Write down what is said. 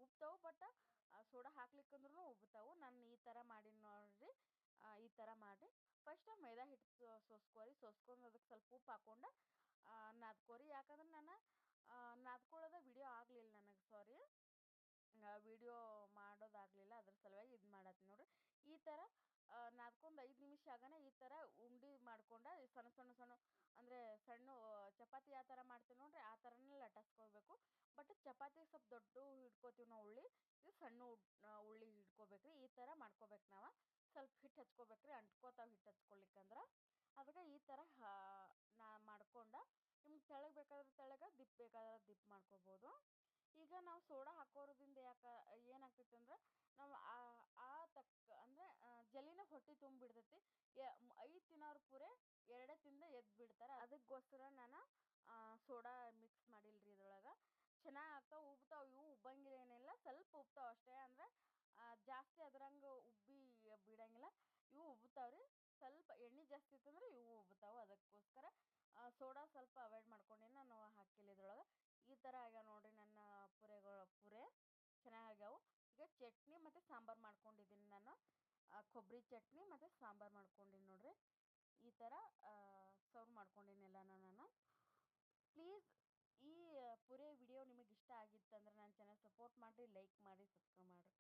ಉಬ್ತಾವು but soda ಹಾಕ್ಲಿಕ್ಕಂದ್ರೂ ಉಬ್ತಾವು. ನಾನು ಈ ಥರ ಮಾಡೀನಿ ನೋಡ್ರಿ. ಈ ಥರ ಮಾಡಿ ಫಸ್ಟ್ ಮೈದಾ ಹಿಟ್ಟು ಸೋಸ್ಕೊರಿ. ಸೋಸ್ಕೊಂಡು ಅದಕ್ಕೆ ಸ್ವಲ್ಪ ಉಪ್ಪು ಹಾಕ್ಕೊಂಡು ನಾದ್ಕೊರಿ. ಯಾಕಂದ್ರೆ ನಾನು ನಾದ್ಕೊಳ್ಳೋದು ವಿಡಿಯೋ ಆಗಲಿಲ್ಲ ನನಗೆ, ಸಾರಿ, ವಿಡಿಯೋ ಮಾಡೋದಾಗಲಿಲ್ಲ. ಅದ್ರ ಸಲುವಾಗಿ ಇದು ಮಾಡತ್ತೀನಿ ನೋಡ್ರಿ. ಈ ಥರ ನಾದ್ಕೊಂಡು 5 ನಿಮಿಷ ಆಗನ ಈ ಥರ ಉಂಡೆ ಮಾಡ್ಕೊಂಡು ಸಣ್ಣ ಸಣ್ಣ ಸಣ್ಣ ಅಂದರೆ ಸಣ್ಣ ಚಪಾತಿ ಯಾವ ಥರ ಮಾಡ್ತೀವಿ ನೋಡ್ರಿ ಆ ಥರನೇ ಲಟ್ಟಿಸ್ಕೊಳ್ಬೇಕು. ಬಟ್ ಚಪಾತಿಗೆ ಸ್ವಲ್ಪ ದೊಡ್ಡ ಹಿಡ್ಕೋತೀವಿ ನಾವು ಉಳ್ಳಿ, ಇದು ಸಣ್ಣ ಉಳ್ಳಿ ಹಿಡ್ಕೋಬೇಕ್ರಿ. ಈ ಥರ ಮಾಡ್ಕೋಬೇಕು ನಾವು. ಸ್ವಲ್ಪ ಹಿಟ್ಟು ಹಚ್ಕೋಬೇಕ್ರಿ, ಅಂಟ್ಕೋತಾವೆ ಹಿಟ್ಟು ಹಚ್ಕೊಳ್ಲಿಕ್ಕಂದ್ರೆ. ಅದಕ್ಕೆ ಈ ಥರ ನಾ ಮಾಡ್ಕೊಂಡು ನಿಮ್ಗೆ ತೆಳ್ಳಗೆ ಬೇಕಾದ್ರೆ ತೆಳ್ಳಗೆ, ದಿಪ್ಪ ಬೇಕಾದ್ರೆ ದಿಪ್ಪ ಮಾಡ್ಕೋಬೋದು. ಈಗ ನಾವು ಸೋಡಾ ಹಾಕೋದ್ರಿಂದ ಏನಾಗ್ತೈತೆ ಅಂದ್ರೆ ನಾವು ಅಂದರೆ ಜಲ್ಲಿನ ಹೊಟ್ಟೆ ತುಂಬಿಡ್ತೈತಿ. 5 ತಿನ್ನೋರು ಪೂರೆ 2 ತಿಂದು ಎದ್ದು ಬಿಡ್ತಾರೆ. ಅದಕ್ಕೋಸ್ಕರ ನಾನು ಸೋಡಾ ಮಿಕ್ಸ್ ಮಾಡಿಲ್ರಿ ಇದ್ರೊಳಗೆ. ಚೆನ್ನಾಗಿ ಆಗ್ತಾವೆ, ಉಬ್ತಾವೆ. ಇವು ಉಬ್ಬಂಗಿಲ್ಲ ಏನಿಲ್ಲ, ಸ್ವಲ್ಪ ಉಬ್ತಾವೆ ಅಷ್ಟೇ. ಅಂದರೆ ಜಾಸ್ತಿ ಅದ್ರಂಗೆ ಉಬ್ಬಿ ಬಿಡಂಗಿಲ್ಲ. ಇವು ಉಬ್ತಾವ್ರಿ. ಸ್ವಲ್ಪ ಎಣ್ಣೆ ಜಾಸ್ತಿ ಇತ್ತಂದ್ರೆ ಇವು ಉಬ್ತಾವೆ. ಅದಕ್ಕೋಸ್ಕರ ಸೋಡಾ ಸ್ವಲ್ಪ ಅವಾಯ್ಡ್ ಮಾಡ್ಕೊಂಡೇನೆ ನಾನು ಹಾಕಿಲ್ಲ ಇದ್ರೊಳಗೆ. ಈ ಥರ ಆಗ್ಯಾವ ನೋಡ್ರಿ ನನ್ನ ಪೂರೆ ಚೆನ್ನಾಗ್ಯಾವು. ಈಗ ಚಟ್ನಿ ಮತ್ತು ಸಾಂಬಾರು ಮಾಡ್ಕೊಂಡಿದ್ದೀನಿ ನಾನು. ಕೊಬ್ಬರಿ ಚಟ್ನಿ ಮತ್ತು ಸಾಂಬಾರು ಮಾಡ್ಕೊಂಡಿನಿ ನೋಡ್ರಿ. ಈ ಥರ ಸರ್ವ್ ಮಾಡ್ಕೊಂಡಿನಿ ಎಲ್ಲನೂ ನಾನು. ಪ್ಲೀಸ್ ಈ ಪೂರೆ ವಿಡಿಯೋ ನಿಮಗೆ ಇಷ್ಟ ಆಗಿತ್ತಂದ್ರೆ ನನ್ನ ಚಾನಲ್ ಸಪೋರ್ಟ್ ಮಾಡಿರಿ, ಲೈಕ್ ಮಾಡಿ, ಸಬ್ಸ್ಕ್ರೈಬ್ ಮಾಡಿರಿ.